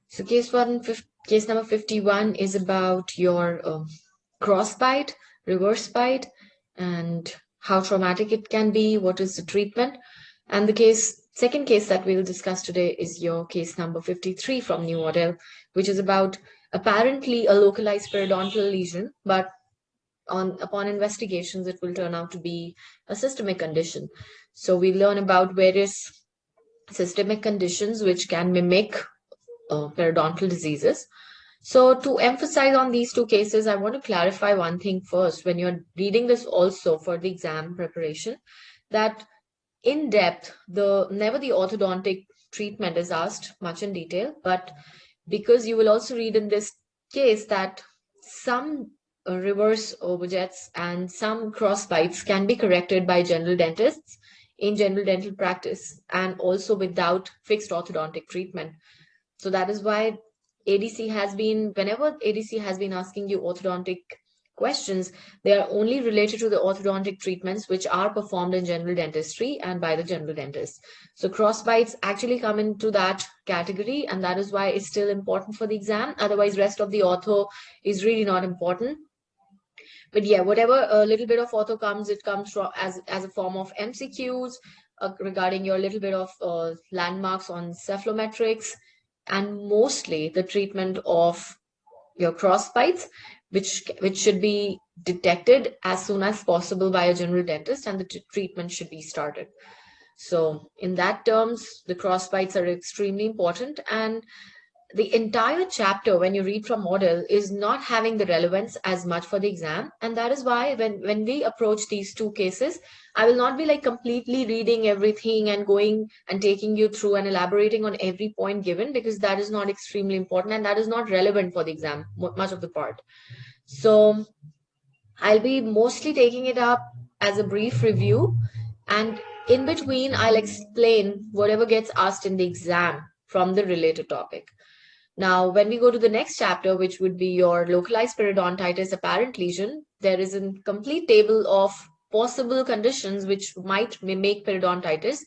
So case number 51 is about your crossbite, reverse bite, and how traumatic it can be, what is the treatment. And the second case that we'll discuss today is your case number 53 from New Model, which is about apparently a localized periodontal lesion, but upon investigations, it will turn out to be a systemic condition. So we learn about various systemic conditions which can mimic periodontal diseases. So to emphasize on these two cases, I want to clarify one thing first. When you're reading this also for the exam preparation, that in depth, never the orthodontic treatment is asked much in detail, but because you will also read in this case that some reverse overjets and some cross bites can be corrected by general dentists in general dental practice and also without fixed orthodontic treatment. So that is why whenever ADC has been asking you orthodontic questions, they are only related to the orthodontic treatments which are performed in general dentistry and by the general dentist. So cross bites actually come into that category, and that is why it's still important for the exam. Otherwise, rest of the ortho is really not important. But yeah, whatever a little bit of ortho comes, it comes from as a form of MCQs regarding your little bit of landmarks on cephalometrics, and mostly the treatment of your cross bites, which should be detected as soon as possible by a general dentist, and the treatment should be started. So in that terms, the cross bites are extremely important, and the entire chapter when you read from model is not having the relevance as much for the exam, and that is why when we approach these two cases, I will not be like completely reading everything and going and taking you through and elaborating on every point given, because that is not extremely important and that is not relevant for the exam much of the part. So I'll be mostly taking it up as a brief review, and in between I'll explain whatever gets asked in the exam from the related topic. Now, when we go to the next chapter, which would be your localized periodontitis apparent lesion, there is a complete table of possible conditions which might mimic periodontitis.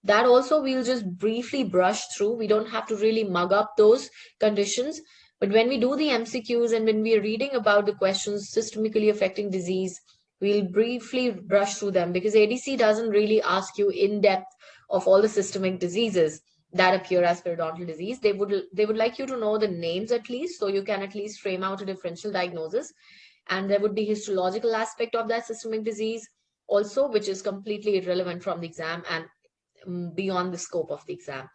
That also we'll just briefly brush through. We don't have to really mug up those conditions. But when we do the MCQs and when we are reading about the questions systemically affecting disease, we'll briefly brush through them, because ADC doesn't really ask you in depth of all the systemic diseases that appear as periodontal disease. They would like you to know the names at least, so you can at least frame out a differential diagnosis. And there would be histological aspect of that systemic disease also, which is completely irrelevant from the exam and beyond the scope of the exam.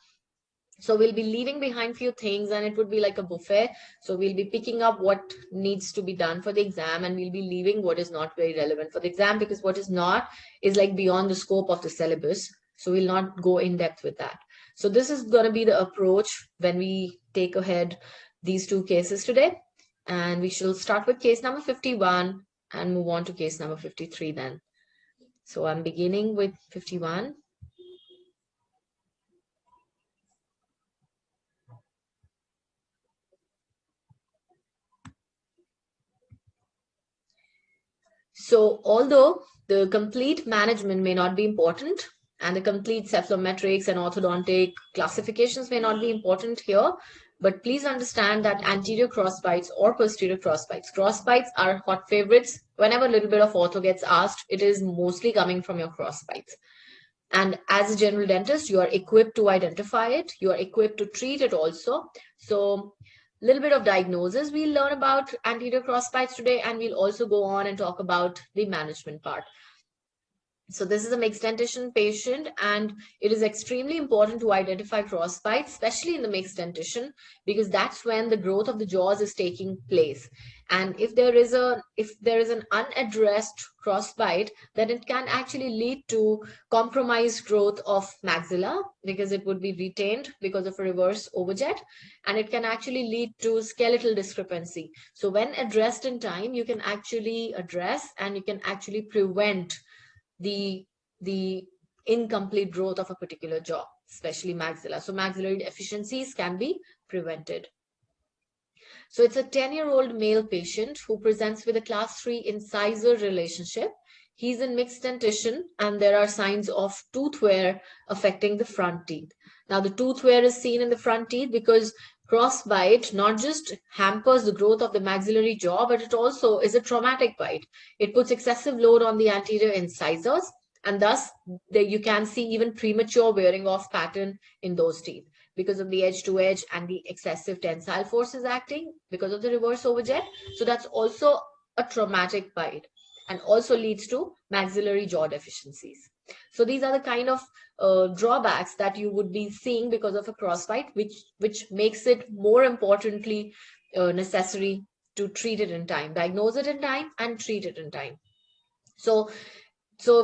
So we'll be leaving behind few things, and it would be like a buffet. So we'll be picking up what needs to be done for the exam, and we'll be leaving what is not very relevant for the exam, because what is not is like beyond the scope of the syllabus. So we'll not go in depth with that. So this is going to be the approach when we take ahead these two cases today. And we shall start with case number 51 and move on to case number 53 then. So I'm beginning with 51. So although the complete management may not be important, and the complete cephalometrics and orthodontic classifications may not be important here, but please understand that anterior crossbites or posterior crossbites are hot favorites. Whenever a little bit of ortho gets asked, it is mostly coming from your crossbites. And as a general dentist, you are equipped to identify it. You are equipped to treat it also. So little bit of diagnosis. We'll learn about anterior crossbites today, and we'll also go on and talk about the management part. So this is a mixed dentition patient, and it is extremely important to identify crossbites, especially in the mixed dentition, because that's when the growth of the jaws is taking place. And if there is an unaddressed crossbite, then it can actually lead to compromised growth of maxilla, because it would be retained because of a reverse overjet, and it can actually lead to skeletal discrepancy. So when addressed in time, you can actually address and you can actually prevent the incomplete growth of a particular jaw, especially maxilla. So maxillary deficiencies can be prevented. So it's a 10-year-old male patient who presents with a class 3 incisor relationship. He's in mixed dentition, and there are signs of tooth wear affecting the front teeth. Now, the tooth wear is seen in the front teeth because Crossbite not just hampers the growth of the maxillary jaw, but it also is a traumatic bite. It puts excessive load on the anterior incisors, and thus you can see even premature wearing off pattern in those teeth because of the edge to edge and the excessive tensile forces acting because of the reverse overjet. So that's also a traumatic bite and also leads to maxillary jaw deficiencies. So these are the kind of drawbacks that you would be seeing because of a crossbite, which makes it more importantly necessary to treat it in time, diagnose it in time, and treat it in time. So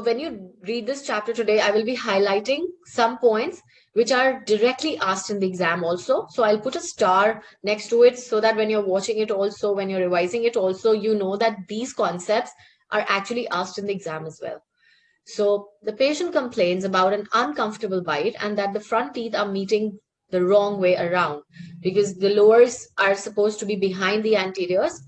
when you read this chapter today, I will be highlighting some points which are directly asked in the exam also. So I'll put a star next to it so that when you're watching it also, when you're revising it also, you know that these concepts are actually asked in the exam as well. So the patient complains about an uncomfortable bite and that the front teeth are meeting the wrong way around because the lowers are supposed to be behind the anteriors,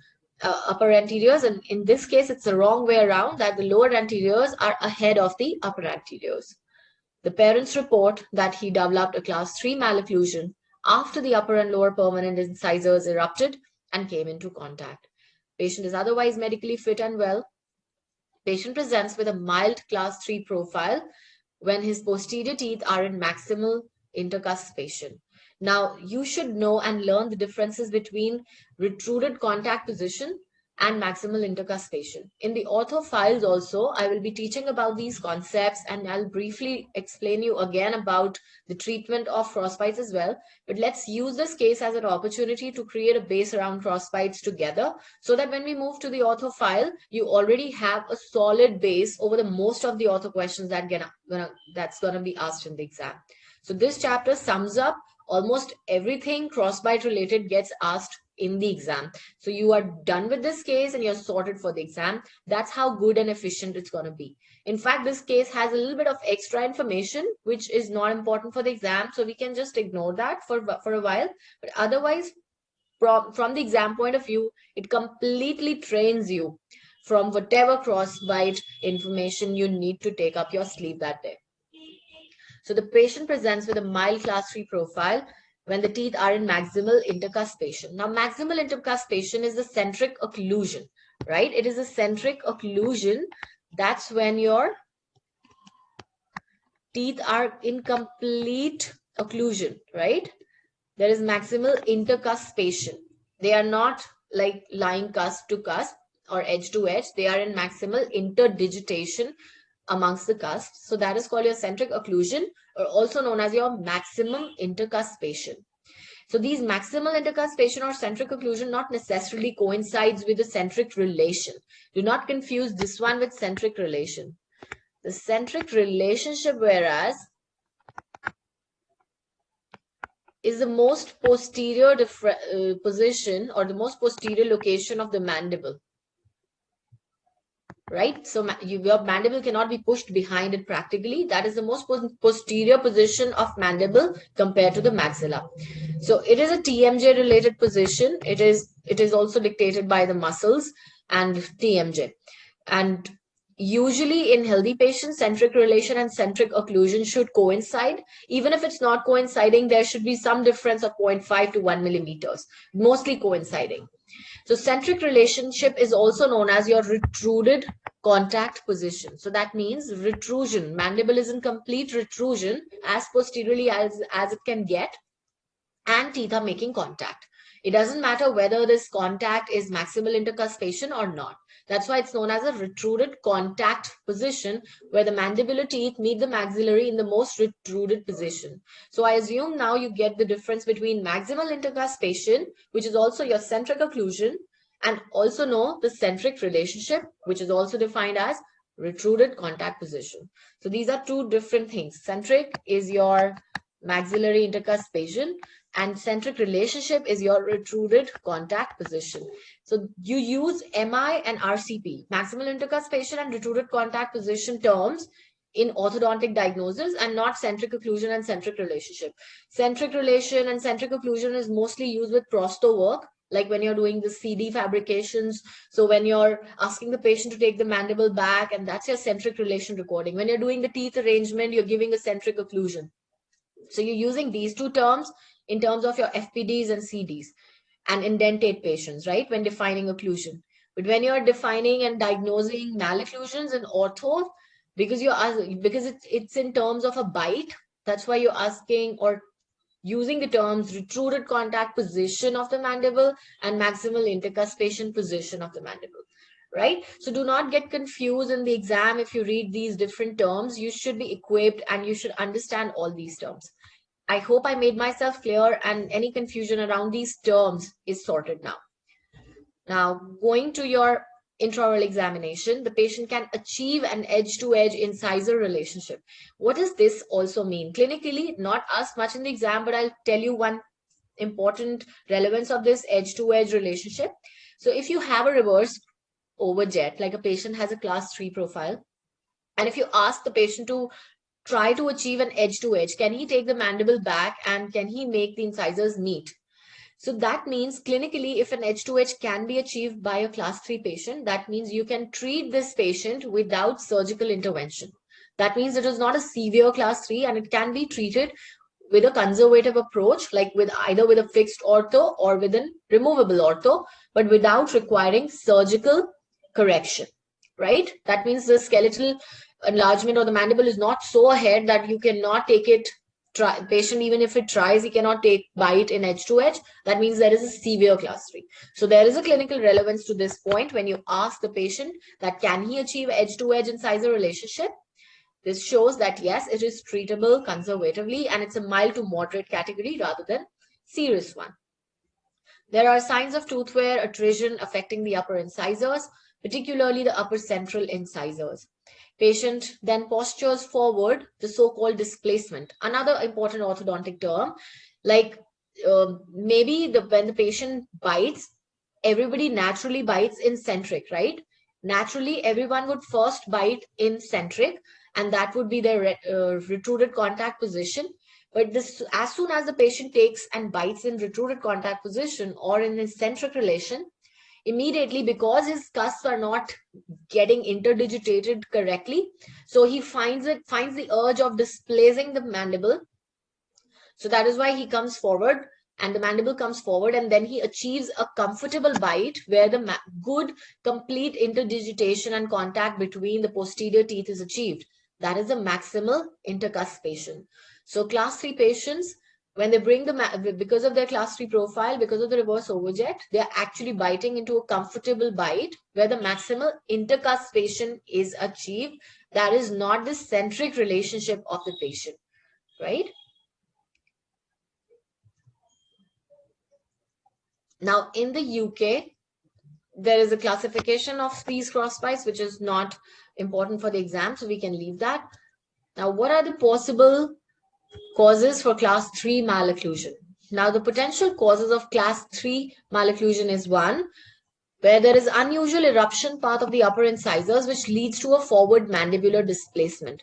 upper anteriors, and in this case it's the wrong way around, that the lower anteriors are ahead of the upper anteriors. The parents report that he developed a class 3 malocclusion after the upper and lower permanent incisors erupted and came into contact. Patient is otherwise medically fit and well. Patient presents with a mild class 3 profile when his posterior teeth are in maximal intercuspation. Now, you should know and learn the differences between retruded contact position and maximal intercuspation. In the ortho files also, I will be teaching about these concepts and I'll briefly explain you again about the treatment of crossbites as well. But let's use this case as an opportunity to create a base around crossbites together so that when we move to the ortho file, you already have a solid base over the most of the ortho questions that's gonna be asked in the exam. So this chapter sums up almost everything crossbite related gets asked in the exam. So you are done with this case and you're sorted for the exam. That's how good and efficient it's going to be. In fact, this case has a little bit of extra information, which is not important for the exam. So we can just ignore that for a while. But otherwise, from the exam point of view, it completely trains you from whatever crossbite information you need to take up your sleeve that day. So the patient presents with a mild class 3 profile when the teeth are in maximal intercuspation. Now, maximal intercuspation is the centric occlusion, right? It is a centric occlusion. That's when your teeth are in complete occlusion, right? There is maximal intercuspation. They are not like lying cusp to cusp or edge to edge. They are in maximal interdigitation amongst the cusps. So that is called your centric occlusion, or also known as your maximum intercuspation. So these maximal intercuspation or centric occlusion not necessarily coincides with the centric relation. Do not confuse this one with centric relation. The centric relationship, whereas, is the most posterior position or the most posterior location of the mandible. Right? So your mandible cannot be pushed behind it practically. That is the most posterior position of mandible compared to the maxilla. So it is a TMJ related position. It is also dictated by the muscles and TMJ. And usually in healthy patients, centric relation and centric occlusion should coincide. Even if it's not coinciding, there should be some difference of 0.5 to 1 millimeters, mostly coinciding. So centric relationship is also known as your retruded contact position. So that means retrusion. Mandible is in complete retrusion as posteriorly as it can get, and teeth are making contact. It doesn't matter whether this contact is maximal intercuspation or not. That's why it's known as a retruded contact position, where the mandibular teeth meet the maxillary in the most retruded position. So I assume now you get the difference between maximal intercuspation, which is also your centric occlusion, and also know the centric relationship, which is also defined as retruded contact position. So these are two different things. Centric is your maxillary intercuspation, and centric relationship is your retruded contact position. So you use MI and RCP, maximal intercuspation and retruded contact position terms in orthodontic diagnosis, and not centric occlusion and centric relationship. Centric relation and centric occlusion is mostly used with prosto work, like when you're doing the CD fabrications. So when you're asking the patient to take the mandible back, and that's your centric relation recording. When you're doing the teeth arrangement, you're giving a centric occlusion. So you're using these two terms in terms of your FPDs and CDs and indentate patients, right? When defining occlusion. But when you're defining and diagnosing malocclusions in ortho, because it's in terms of a bite, that's why you're asking or using the terms retruded contact position of the mandible and maximal intercuspation position of the mandible, right? So do not get confused in the exam. If you read these different terms, you should be equipped and you should understand all these terms. I hope I made myself clear and any confusion around these terms is sorted now. Now, going to your intraoral examination, the patient can achieve an edge-to-edge incisor relationship. What does this also mean? Clinically, not as much in the exam, but I'll tell you one important relevance of this edge-to-edge relationship. So if you have a reverse overjet, like a patient has a class 3 profile, and if you ask the patient to try to achieve an edge-to-edge, can he take the mandible back and can he make the incisors meet? So that means clinically, if an edge-to-edge can be achieved by a class 3 patient, that means you can treat this patient without surgical intervention. That means it is not a severe class 3 and it can be treated with a conservative approach, like with either with a fixed ortho or with a removable ortho, but without requiring surgical correction, right? That means the skeletal enlargement or the mandible is not so ahead that you cannot take it. Patient, even if it tries, he cannot take bite in edge to edge. That means there is a severe class 3. So there is a clinical relevance to this point when you ask the patient that can he achieve edge to edge incisor relationship. This shows that yes, it is treatable conservatively and it's a mild to moderate category rather than serious one. There are signs of tooth wear attrition affecting the upper incisors, particularly the upper central incisors. Patient then postures forward, the so-called displacement. Another important orthodontic term, like maybe when the patient bites, everybody naturally bites in centric, right? Naturally, everyone would first bite in centric, and that would be their retruded contact position. But this, as soon as the patient takes and bites in retruded contact position or in the centric relation, immediately, because his cusps are not getting interdigitated correctly, so he finds the urge of displacing the mandible. So that is why he comes forward and the mandible comes forward, and then he achieves a comfortable bite where the good complete interdigitation and contact between the posterior teeth is achieved. That is the maximal intercuspation. So class 3 patients, when they bring because of their class 3 profile, because of the reverse overjet, they are actually biting into a comfortable bite where the maximal intercuspation is achieved. That is not the centric relationship of the patient, right? Now, in the UK, there is a classification of these crossbites, which is not important for the exam, so we can leave that. Now, what are the possible causes for class 3 malocclusion? Now, the potential causes of class 3 malocclusion is one, where there is unusual eruption path of the upper incisors, which leads to a forward mandibular displacement.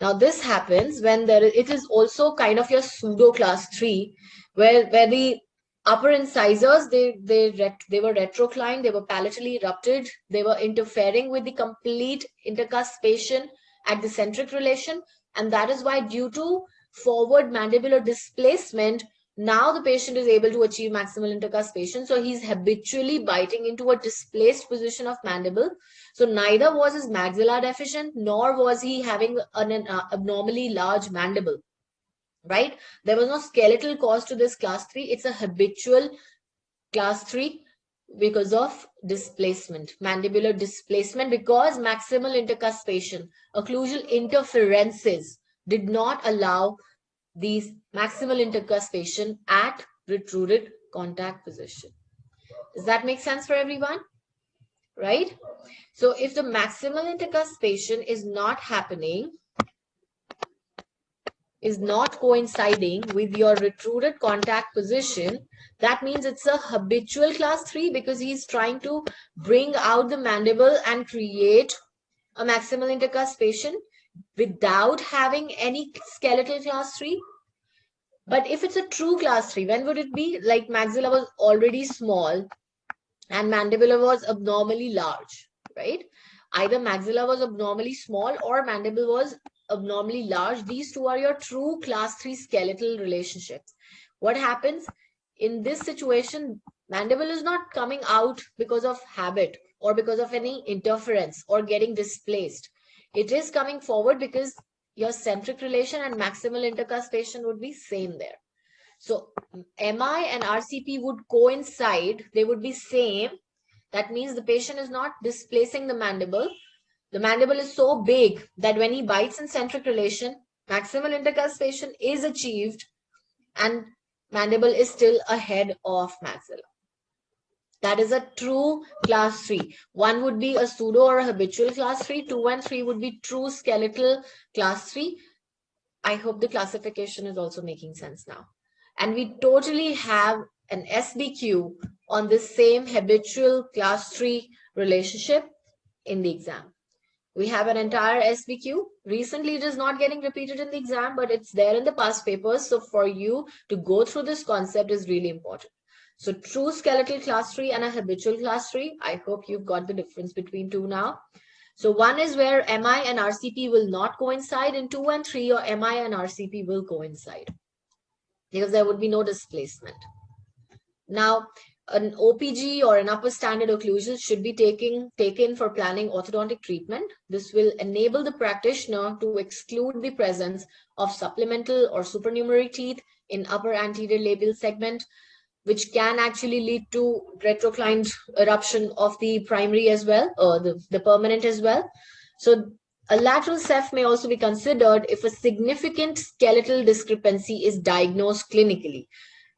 Now, this happens when it is also kind of your pseudo class 3, where the upper incisors, they were retroclined, they were palatally erupted, they were interfering with the complete intercuspation at the centric relation, and that is why, due to forward mandibular displacement, now the patient is able to achieve maximal intercuspation. So he's habitually biting into a displaced position of mandible. So neither was his maxilla deficient, nor was he having an abnormally large mandible, right? There was no skeletal cause to this class 3. It's a habitual class 3 because of displacement, mandibular displacement, because maximal intercuspation, occlusal interferences did not allow these maximal intercuspation at retruded contact position. Does that make sense for everyone? Right? So if the maximal intercuspation is not happening, is not coinciding with your retruded contact position, that means it's a habitual class 3 because he's trying to bring out the mandible and create a maximal intercuspation without having any skeletal class 3. But if it's a true class 3, when would it be? Like maxilla was already small and mandibular was abnormally large, right? Either maxilla was abnormally small or mandible was abnormally large. These two are your true class 3 skeletal relationships. What happens in this situation? Mandible is not coming out because of habit or because of any interference or getting displaced. It is coming forward because your centric relation and maximal intercuspation would be same there. So MI and RCP would coincide, they would be same. That means the patient is not displacing the mandible. The mandible is so big that when he bites in centric relation, maximal intercuspation is achieved and mandible is still ahead of maxilla. That is a true class 3. 1 would be a pseudo or a habitual class 3. 2 and 3 would be true skeletal class 3. I hope the classification is also making sense now. And we totally have an SBQ on this same habitual class 3 relationship in the exam. We have an entire SBQ. Recently, it is not getting repeated in the exam, but it's there in the past papers. So for you to go through this concept is really important. So true skeletal class 3 and a habitual class 3. I hope you've got the difference between two now. So 1 is where MI and RCP will not coincide. In 2 and 3, your MI and RCP will coincide because there would be no displacement. Now, an OPG or an upper standard occlusal should be taken for planning orthodontic treatment. This will enable the practitioner to exclude the presence of supplemental or supernumerary teeth in upper anterior labial segment, which can actually lead to retroclined eruption of the primary as well, or the permanent as well. So a lateral ceph may also be considered if a significant skeletal discrepancy is diagnosed clinically.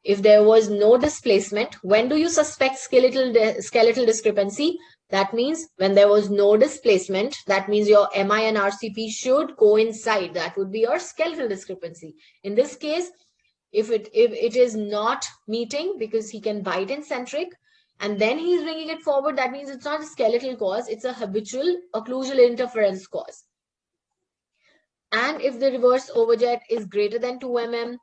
If there was no displacement, when do you suspect skeletal discrepancy? That means when there was no displacement, that means your MI and RCP should coincide. That would be your skeletal discrepancy. In this case, if it is not meeting because he can bite in centric and then he's bringing it forward, that means it's not a skeletal cause, it's a habitual occlusal interference cause. And if the reverse overjet is greater than 2 mm,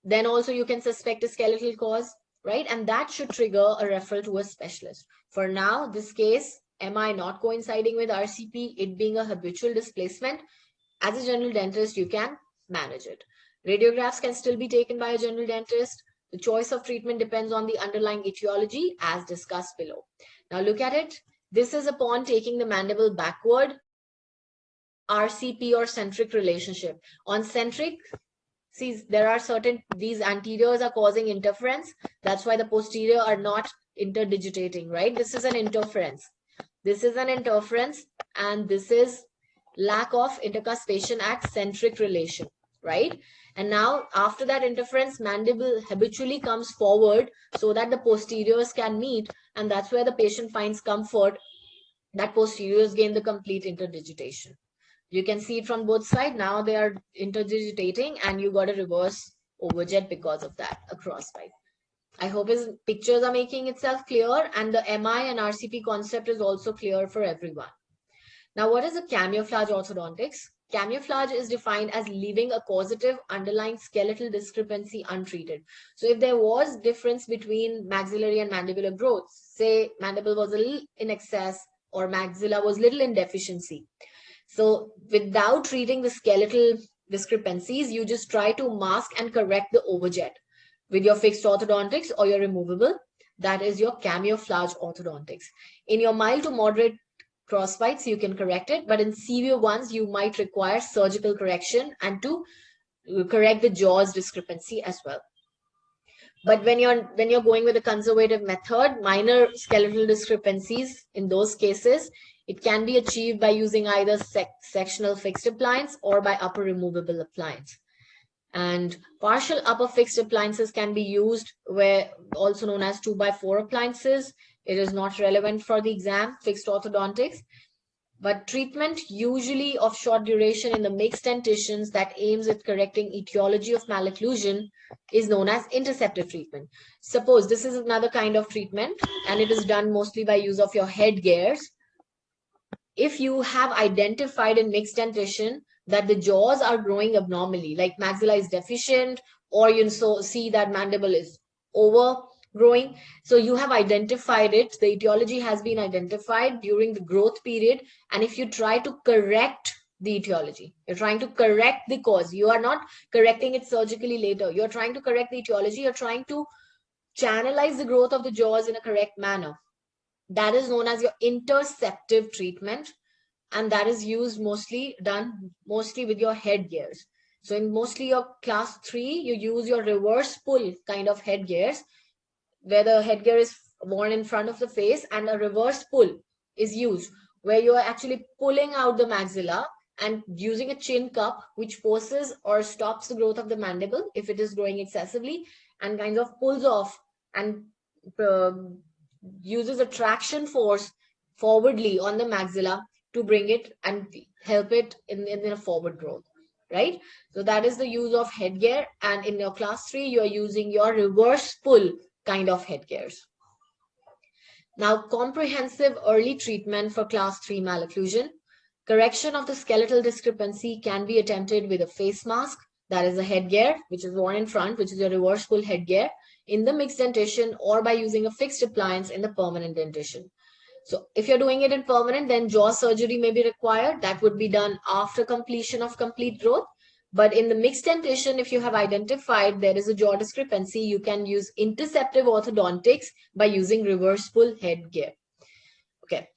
then also you can suspect a skeletal cause, right? And that should trigger a referral to a specialist. For now, this case, MI not coinciding with RCP, it being a habitual displacement, as a general dentist, you can manage it. Radiographs can still be taken by a general dentist. The choice of treatment depends on the underlying etiology as discussed below. Now look at it. This is upon taking the mandible backward, RCP or centric relationship. On centric, see, there are certain, these anteriors are causing interference. That's why the posterior are not interdigitating, right? This is an interference. This is an interference and this is lack of intercuspation at centric relation, right? And now after that interference, mandible habitually comes forward so that the posteriors can meet, and that's where the patient finds comfort that posteriors gain the complete interdigitation. You can see it from both sides. Now they are interdigitating and you got a reverse overjet because of that, a crossbite. I hope his pictures are making itself clear and the MI and RCP concept is also clear for everyone. Now, what is a camouflage orthodontics? Camouflage is defined as leaving a causative underlying skeletal discrepancy untreated. So if there was difference between maxillary and mandibular growth, say mandible was a little in excess or maxilla was little in deficiency. So without treating the skeletal discrepancies, you just try to mask and correct the overjet with your fixed orthodontics or your removable. That is your camouflage orthodontics. In your mild to moderate crossbites, you can correct it, but in severe ones, you might require surgical correction and to correct the jaws discrepancy as well. But when you're going with a conservative method, minor skeletal discrepancies in those cases, it can be achieved by using either sectional fixed appliance or by upper removable appliance. And partial upper fixed appliances can be used, where also known as 2x4 appliances. It is not relevant for the exam, fixed orthodontics. But treatment usually of short duration in the mixed dentitions that aims at correcting etiology of malocclusion is known as interceptive treatment. Suppose this is another kind of treatment and it is done mostly by use of your headgears. If you have identified in mixed dentition that the jaws are growing abnormally, like maxilla is deficient, or you see that mandible is overgrowing, so you have identified it, the etiology has been identified during the growth period, and if you try to correct the etiology. You're trying to correct the cause. You are not correcting it surgically later. You're trying to correct the etiology. You're trying to channelize the growth of the jaws in a correct manner. That is known as your interceptive treatment, and that is used done mostly with your headgears. So in mostly your class 3, you use your reverse pull kind of headgears, where the headgear is worn in front of the face and a reverse pull is used, where you are actually pulling out the maxilla and using a chin cup, which forces or stops the growth of the mandible if it is growing excessively, and kind of pulls off and uses a traction force forwardly on the maxilla to bring it and help it in a forward growth, right? So that is the use of headgear. And in your class 3, you are using your reverse pull kind of headgears. Now, comprehensive early treatment for class 3 malocclusion. Correction of the skeletal discrepancy can be attempted with a face mask, that is a headgear, which is worn in front, which is your reverse pull headgear, in the mixed dentition, or by using a fixed appliance in the permanent dentition. So if you're doing it in permanent, then jaw surgery may be required. That would be done after completion of complete growth. But in the mixed dentition, if you have identified there is a jaw discrepancy, you can use interceptive orthodontics by using reverse pull headgear. Okay.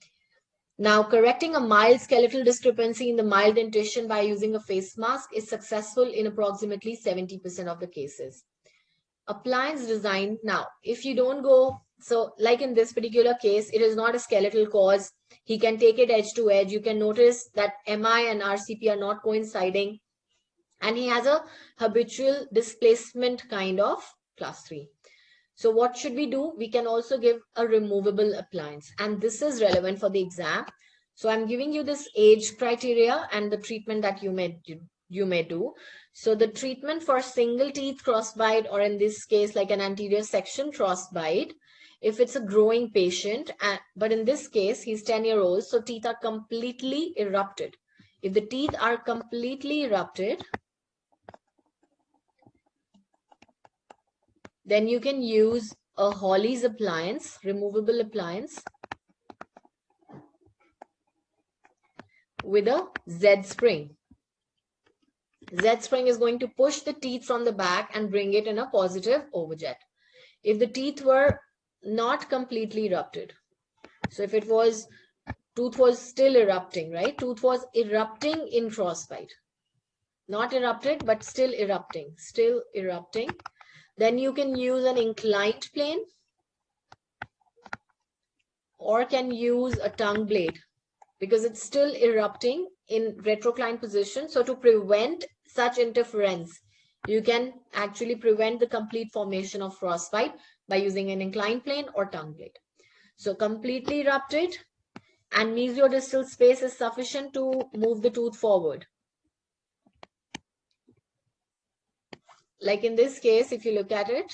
Now, correcting a mild skeletal discrepancy in the mild dentition by using a face mask is successful in approximately 70% of the cases. Appliance design. Now, if you don't go, so like in this particular case, it is not a skeletal cause. He can take it edge to edge. You can notice that MI and RCP are not coinciding. And he has a habitual displacement kind of class 3. So what should we do? We can also give a removable appliance. And this is relevant for the exam. So I'm giving you this age criteria and the treatment that you may do. So the treatment for single teeth crossbite, or in this case, like an anterior section crossbite, if it's a growing patient, but in this case, he's 10-year-old, so teeth are completely erupted. If the teeth are completely erupted, then you can use a Hawley's appliance, removable appliance, with a Z spring. Z spring is going to push the teeth from the back and bring it in a positive overjet. If the teeth were not completely erupted, so if it was, tooth was still erupting, right? Tooth was erupting in crossbite. Not erupted, but still erupting. Then you can use an inclined plane or can use a tongue blade because it's still erupting in retroclined position. So to prevent such interference, you can actually prevent the complete formation of frostbite by using an inclined plane or tongue blade. So completely erupted and mesiodistal space is sufficient to move the tooth forward. Like in this case, if you look at it,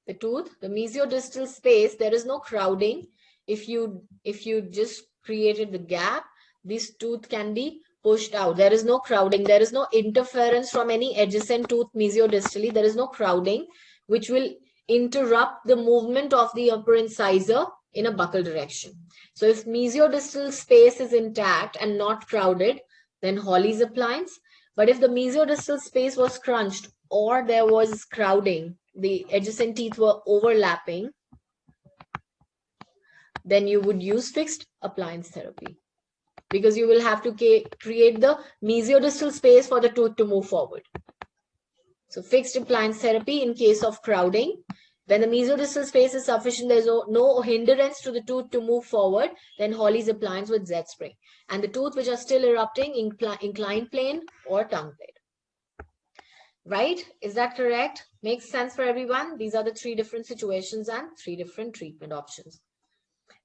the tooth, the mesiodistal space, there is no crowding. If you just created the gap, this tooth can be pushed out. There is no crowding. There is no interference from any adjacent tooth mesiodistally. There is no crowding, which will interrupt the movement of the upper incisor in a buccal direction. So if mesiodistal space is intact and not crowded, then Hawley's appliance. But if the mesiodistal space was crunched or there was crowding, the adjacent teeth were overlapping, then you would use fixed appliance therapy because you will have to create the mesiodistal space for the tooth to move forward. So fixed appliance therapy in case of crowding. When the mesiodistal space is sufficient, there's no hindrance to the tooth to move forward, then Hawley's appliance with Z spring. And the tooth which are still erupting, inclined plane or tongue blade. Right? Is that correct? Makes sense for everyone? These are the 3 different situations and 3 different treatment options.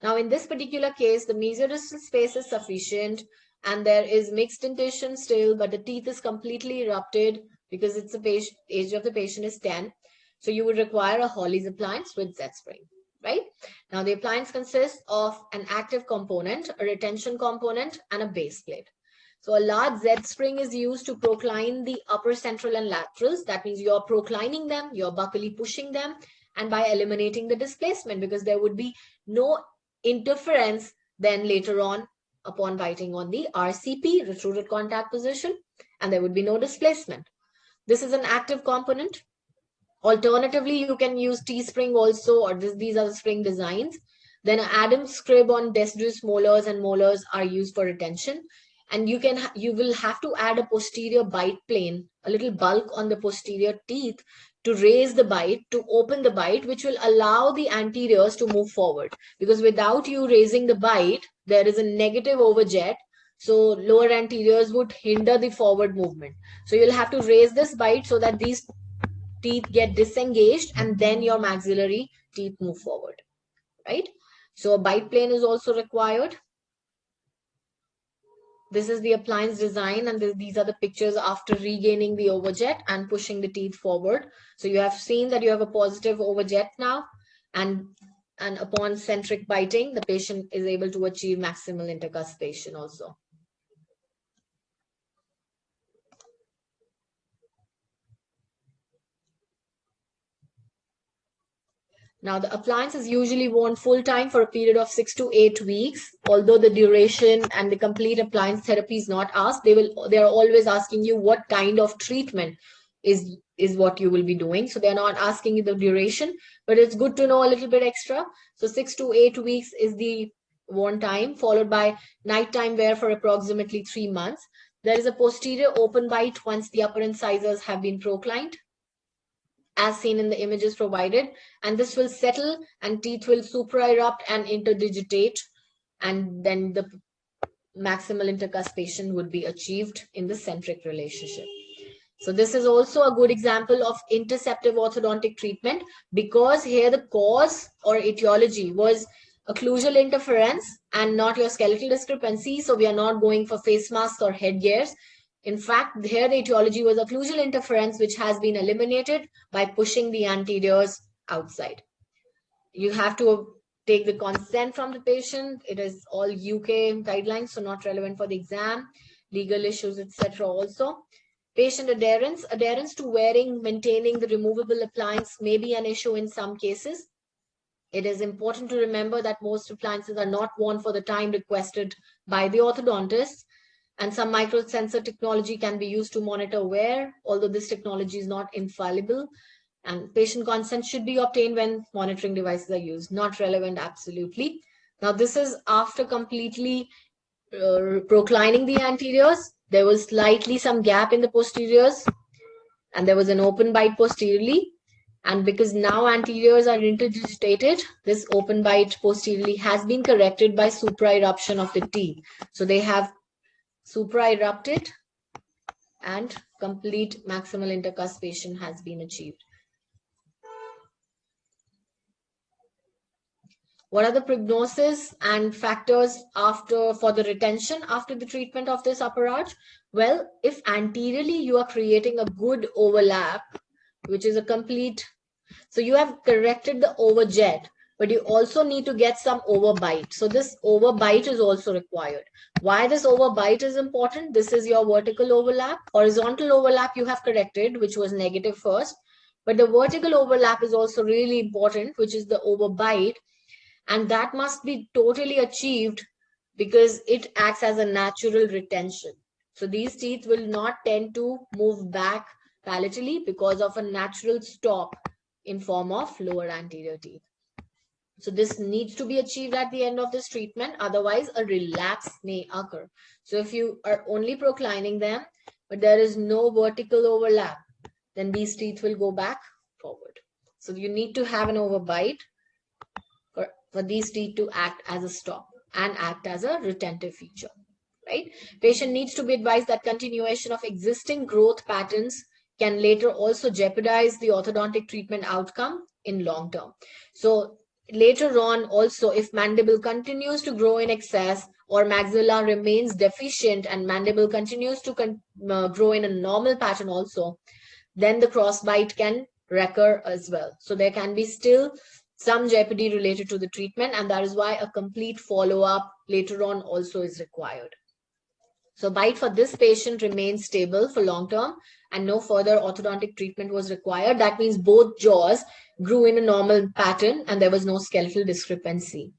Now, in this particular case, the mesiodistal space is sufficient and there is mixed dentition still, but the teeth is completely erupted because it's the age of the patient is 10. So you would require a Hawley's appliance with Z spring, right? Now, the appliance consists of an active component, a retention component, and a base plate. So a large Z spring is used to procline the upper central and laterals. That means you're proclining them, you're buccally pushing them, and by eliminating the displacement, because there would be no interference then later on upon biting on the RCP, retruded contact position, and there would be no displacement. This is an active component. Alternatively, you can use T-spring also, or these are the spring designs. Then Adams scrib on deciduous molars and molars are used for retention. And you will have to add a posterior bite plane, a little bulk on the posterior teeth to raise the bite, to open the bite, which will allow the anteriors to move forward. Because without you raising the bite, there is a negative overjet. So lower anteriors would hinder the forward movement. So you'll have to raise this bite so that these teeth get disengaged and then your maxillary teeth move forward, right? So a bite plane is also required. This is the appliance design, and these are the pictures after regaining the overjet and pushing the teeth forward. So you have seen that you have a positive overjet now, and upon centric biting, the patient is able to achieve maximal intercuspation also. Now, the appliance is usually worn full-time for a period of 6 to 8 weeks. Although the duration and the complete appliance therapy is not asked, they are always asking you what kind of treatment is what you will be doing. So they're not asking you the duration, but it's good to know a little bit extra. So 6 to 8 weeks is the worn time, followed by nighttime wear for approximately 3 months. There is a posterior open bite once the upper incisors have been proclined, as seen in the images provided, and this will settle and teeth will supra-erupt and interdigitate, and then the maximal intercuspation would be achieved in the centric relationship. So this is also a good example of interceptive orthodontic treatment, because here the cause or etiology was occlusal interference and not your skeletal discrepancy. So we are not going for face masks or headgears. In fact, here the etiology was occlusal interference, which has been eliminated by pushing the anteriors outside. You have to take the consent from the patient. It is all UK guidelines, so not relevant for the exam. Legal issues, etc. also. Patient adherence. Adherence to wearing, maintaining the removable appliance may be an issue in some cases. It is important to remember that most appliances are not worn for the time requested by the orthodontist, and some microsensor technology can be used to monitor wear, although this technology is not infallible. And patient consent should be obtained when monitoring devices are used. Not relevant, absolutely. Now, this is after completely proclining the anteriors. There was slightly some gap in the posteriors, and there was an open bite posteriorly. And because now anteriors are interdigitated, this open bite posteriorly has been corrected by supra-eruption of the teeth. So they have supra-erupted and complete maximal intercuspation has been achieved. What are the prognosis and factors for the retention after the treatment of this upper arch? Well, if anteriorly you are creating a good overlap, which is a complete, so you have corrected the overjet, but you also need to get some overbite. So this overbite is also required. Why this overbite is important? This is your vertical overlap. Horizontal overlap you have corrected, which was negative first, but the vertical overlap is also really important, which is the overbite. And that must be totally achieved because it acts as a natural retention. So these teeth will not tend to move back palatally because of a natural stop in form of lower anterior teeth. So this needs to be achieved at the end of this treatment. Otherwise, a relapse may occur. So if you are only proclining them, but there is no vertical overlap, then these teeth will go back forward. So you need to have an overbite for these teeth to act as a stop and act as a retentive feature, right? Patient needs to be advised that continuation of existing growth patterns can later also jeopardize the orthodontic treatment outcome in long term. So later on also, if mandible continues to grow in excess or maxilla remains deficient and mandible continues to grow in a normal pattern also, then the crossbite can recur as well. So there can be still some jeopardy related to the treatment, and that is why a complete follow-up later on also is required. So bite for this patient remains stable for long term and no further orthodontic treatment was required. That means both jaws grew in a normal pattern and there was no skeletal discrepancy.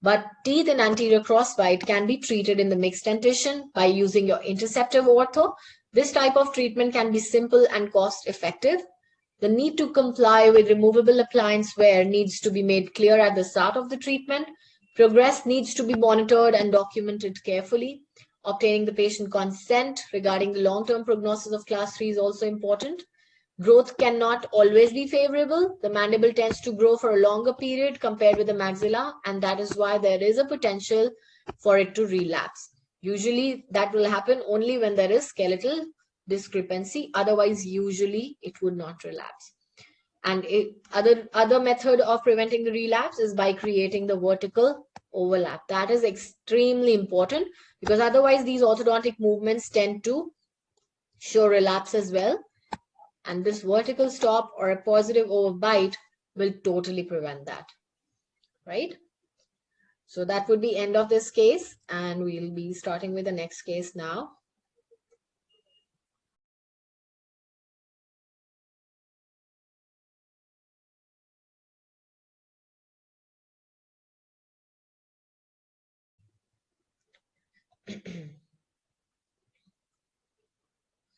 But teeth in anterior crossbite can be treated in the mixed dentition by using your interceptive ortho. This type of treatment can be simple and cost effective. The need to comply with removable appliance wear needs to be made clear at the start of the treatment. Progress needs to be monitored and documented carefully. Obtaining the patient consent regarding the long-term prognosis of class 3 is also important. Growth cannot always be favorable. The mandible tends to grow for a longer period compared with the maxilla, and that is why there is a potential for it to relapse. Usually that will happen only when there is skeletal discrepancy. Otherwise, usually it would not relapse. And other method of preventing the relapse is by creating the vertical overlap. That is extremely important because otherwise these orthodontic movements tend to show relapse as well. And this vertical stop or a positive overbite will totally prevent that, right? So that would be end of this case, and we'll be starting with the next case now.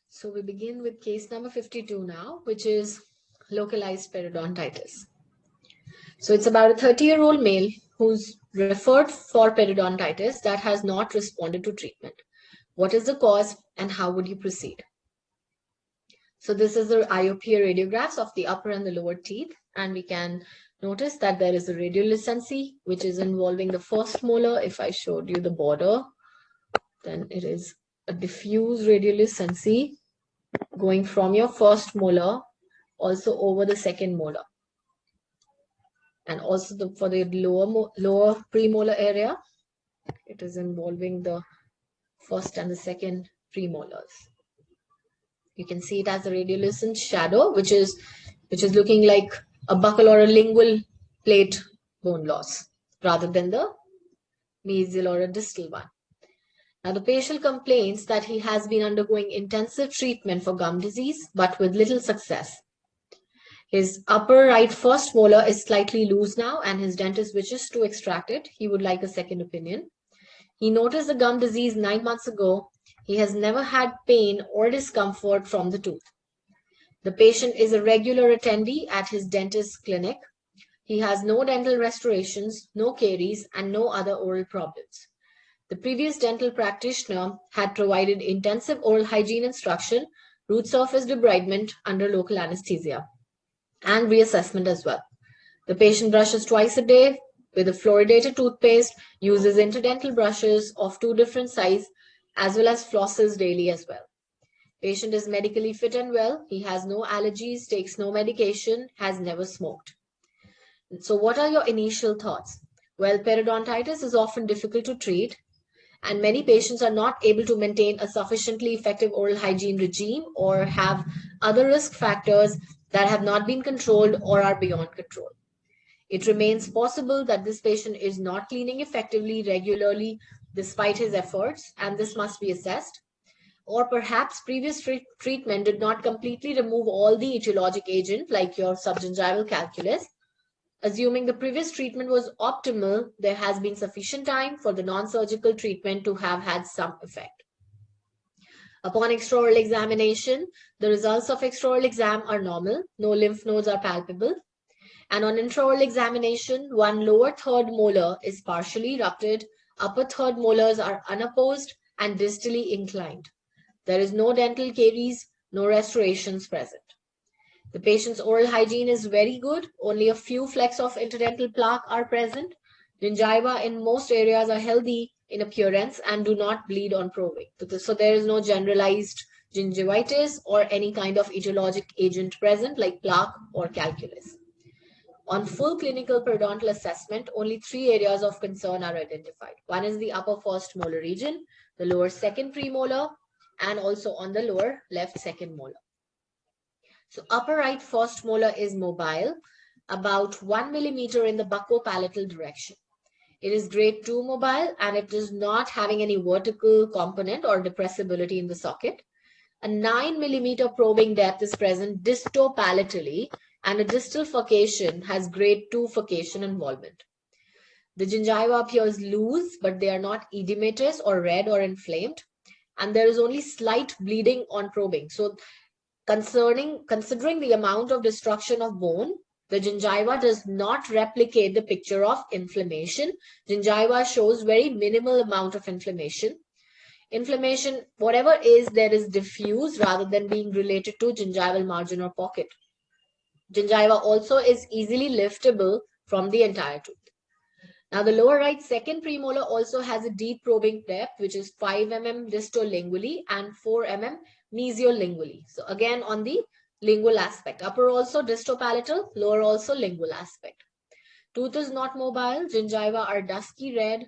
So we begin with case number 52 now, which is localized periodontitis. So it's about a 30-year-old male who's referred for periodontitis that has not responded to treatment. What is the cause and how would you proceed? So this is the IOP radiographs of the upper and the lower teeth, and we can notice that there is a radiolucency which is involving the first molar. If I showed you the border, then it is a diffuse radiolucency going from your first molar also over the second molar, and also for the lower premolar area, it is involving the first and the second premolars. You can see it as a radiolucent shadow, which is looking like a buccal or a lingual plate bone loss rather than the mesial or a distal one. Now, the patient complains that he has been undergoing intensive treatment for gum disease, but with little success. His upper right first molar is slightly loose now, and his dentist wishes to extract it. He would like a second opinion. He noticed the gum disease 9 months ago. He has never had pain or discomfort from the tooth. The patient is a regular attendee at his dentist's clinic. He has no dental restorations, no caries, and no other oral problems. The previous dental practitioner had provided intensive oral hygiene instruction, root surface debridement under local anesthesia, and reassessment as well. The patient brushes twice a day with a fluoridated toothpaste, uses interdental brushes of 2 different sizes, as well as flosses daily as well. Patient is medically fit and well. He has no allergies, takes no medication, has never smoked. So what are your initial thoughts? Well, periodontitis is often difficult to treat, and many patients are not able to maintain a sufficiently effective oral hygiene regime or have other risk factors that have not been controlled or are beyond control. It remains possible that this patient is not cleaning effectively regularly despite his efforts, and this must be assessed. Or perhaps previous treatment did not completely remove all the etiologic agent like your subgingival calculus. Assuming the previous treatment was optimal, there has been sufficient time for the non-surgical treatment to have had some effect. Upon extraoral examination, the results of extraoral exam are normal, no lymph nodes are palpable. And on intraoral examination, one lower third molar is partially erupted, upper third molars are unopposed and distally inclined. There is no dental caries, no restorations present. The patient's oral hygiene is very good. Only a few flecks of interdental plaque are present. Gingiva in most areas are healthy in appearance and do not bleed on probing. So there is no generalized gingivitis or any kind of etiologic agent present like plaque or calculus. On full clinical periodontal assessment, only 3 areas of concern are identified. One is the upper first molar region, the lower second premolar, and also on the lower left second molar. So upper right first molar is mobile, about 1 millimeter in the bucco-palatal direction. It is grade 2 mobile and it is not having any vertical component or depressibility in the socket. A 9 millimeter probing depth is present distopalatally, and a distal furcation has grade 2 furcation involvement. The gingiva appears loose, but they are not edematous or red or inflamed. And there is only slight bleeding on probing. So considering the amount of destruction of bone, the gingiva does not replicate the picture of inflammation. Gingiva shows very minimal amount of inflammation. Inflammation, whatever is there, is diffuse rather than being related to gingival margin or pocket. Gingiva also is easily liftable from the entire tooth. Now, the lower right second premolar also has a deep probing depth, which is 5 mm distolingually and 4 mm mesiolingually. So again, on the lingual aspect. Upper also distopalatal, lower also lingual aspect. Tooth is not mobile. Gingiva are dusky red,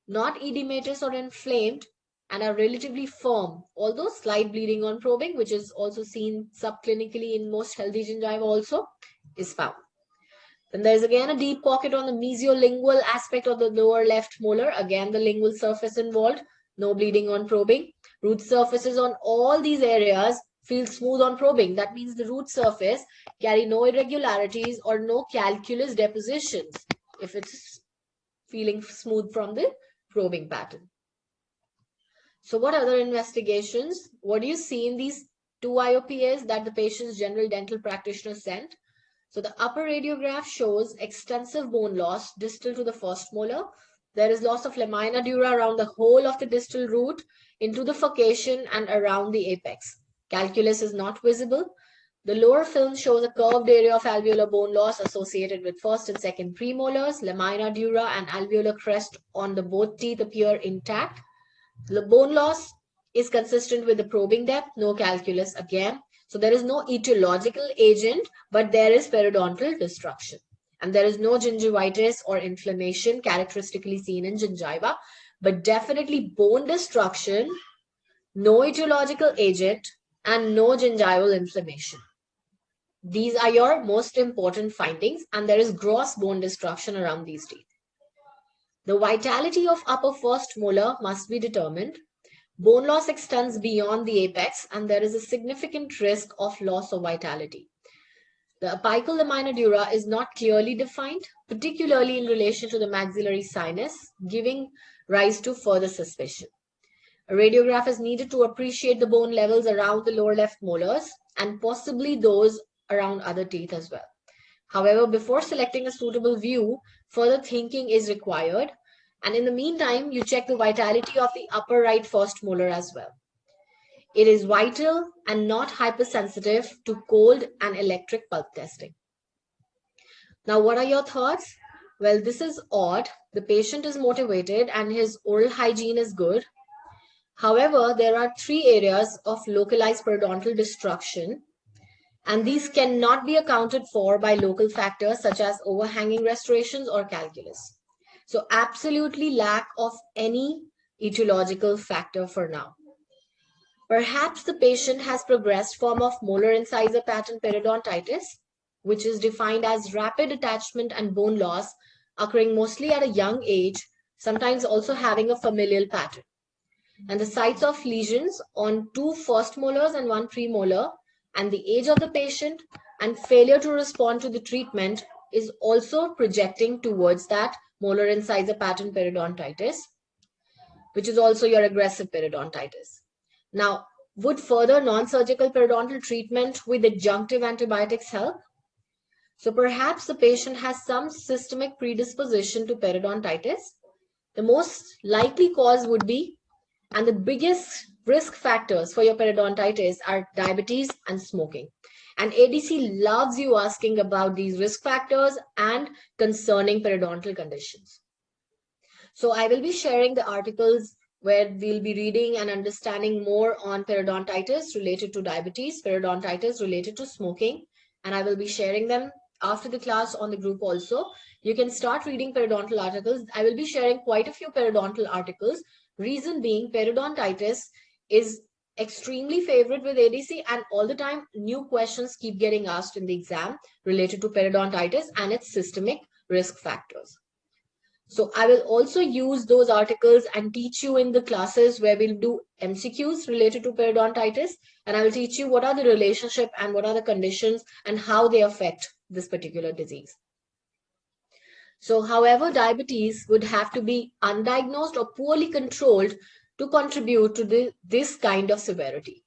not edematous or inflamed, and are relatively firm, although slight bleeding on probing, which is also seen subclinically in most healthy gingiva also, is found. Then there's again a deep pocket on the mesiolingual aspect of the lower left molar. Again, the lingual surface involved. No bleeding on probing. Root surfaces on all these areas feel smooth on probing. That means the root surface carry no irregularities or no calculus depositions if it's feeling smooth from the probing pattern. So what other investigations? What do you see in these two IOPAs that the patient's general dental practitioner sent? So the upper radiograph shows extensive bone loss distal to the first molar. There is loss of lamina dura around the whole of the distal root into the furcation and around the apex. Calculus is not visible. The lower film shows a curved area of alveolar bone loss associated with first and second premolars. Lamina dura and alveolar crest on the both teeth appear intact. The bone loss is consistent with the probing depth, no calculus again. So there is no etiological agent, but there is periodontal destruction. And there is no gingivitis or inflammation characteristically seen in gingiva, but definitely bone destruction, no etiological agent, and no gingival inflammation. These are your most important findings, and there is gross bone destruction around these teeth. The vitality of upper first molar must be determined. Bone loss extends beyond the apex, and there is a significant risk of loss of vitality. The apical lamina dura is not clearly defined, particularly in relation to the maxillary sinus, giving rise to further suspicion. A radiograph is needed to appreciate the bone levels around the lower left molars and possibly those around other teeth as well. However, before selecting a suitable view, further thinking is required. And in the meantime, you check the vitality of the upper right first molar as well. It is vital and not hypersensitive to cold and electric pulp testing. Now, what are your thoughts? Well, this is odd. The patient is motivated and his oral hygiene is good. However, there are 3 areas of localized periodontal destruction, and these cannot be accounted for by local factors such as overhanging restorations or calculus. So absolutely lack of any etiological factor for now. Perhaps the patient has progressed form of molar incisor pattern periodontitis, which is defined as rapid attachment and bone loss occurring mostly at a young age, sometimes also having a familial pattern. And the sites of lesions on 2 first molars and 1 premolar, and the age of the patient and failure to respond to the treatment is also projecting towards that molar incisor pattern periodontitis, which is also your aggressive periodontitis. Now, would further non-surgical periodontal treatment with adjunctive antibiotics help? So perhaps the patient has some systemic predisposition to periodontitis. The most likely cause would be, and the biggest risk factors for your periodontitis are diabetes and smoking. And ADC loves you asking about these risk factors and concerning periodontal conditions. So I will be sharing the articles where we'll be reading and understanding more on periodontitis related to diabetes, periodontitis related to smoking, and I will be sharing them after the class on the group also. You can start reading periodontal articles. I will be sharing quite a few periodontal articles. Reason being, periodontitis is extremely favorite with ADC, and all the time new questions keep getting asked in the exam related to periodontitis and its systemic risk factors. So I will also use those articles and teach you in the classes where we'll do MCQs related to periodontitis, and I will teach you what are the relationship and what are the conditions and how they affect this particular disease. So, however, diabetes would have to be undiagnosed or poorly controlled to contribute to this kind of severity.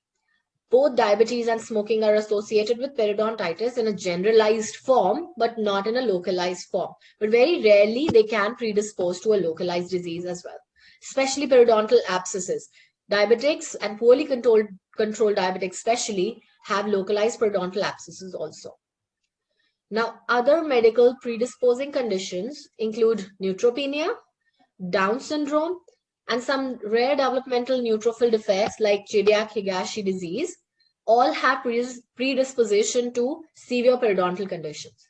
Both diabetes and smoking are associated with periodontitis in a generalized form, but not in a localized form. But very rarely they can predispose to a localized disease as well, especially periodontal abscesses. Diabetics and poorly controlled diabetics especially have localized periodontal abscesses also. Now, other medical predisposing conditions include neutropenia, Down syndrome, and some rare developmental neutrophil defects like Chidiac Higashi disease all have predisposition to severe periodontal conditions.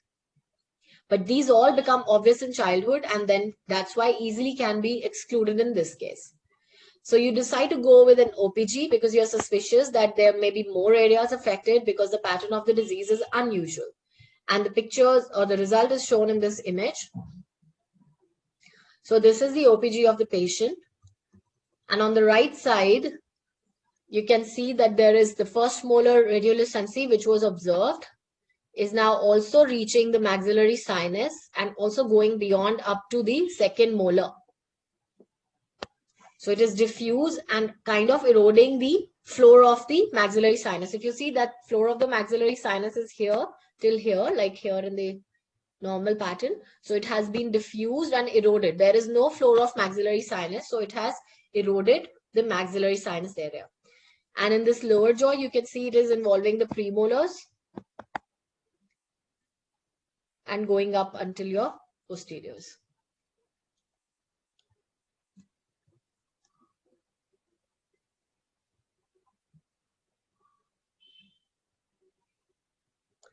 But these all become obvious in childhood, and then that's why easily can be excluded in this case. So you decide to go with an OPG because you're suspicious that there may be more areas affected because the pattern of the disease is unusual. And the pictures or the result is shown in this image. So this is the OPG of the patient. And on the right side, you can see that there is the first molar radiolucency, which was observed, is now also reaching the maxillary sinus and also going beyond up to the second molar. So it is diffuse and kind of eroding the floor of the maxillary sinus. If you see that floor of the maxillary sinus is here till here, like here in the normal pattern. So it has been diffused and eroded. There is no floor of maxillary sinus. So it has eroded the maxillary sinus area. And in this lower jaw, you can see it is involving the premolars and going up until your posteriors.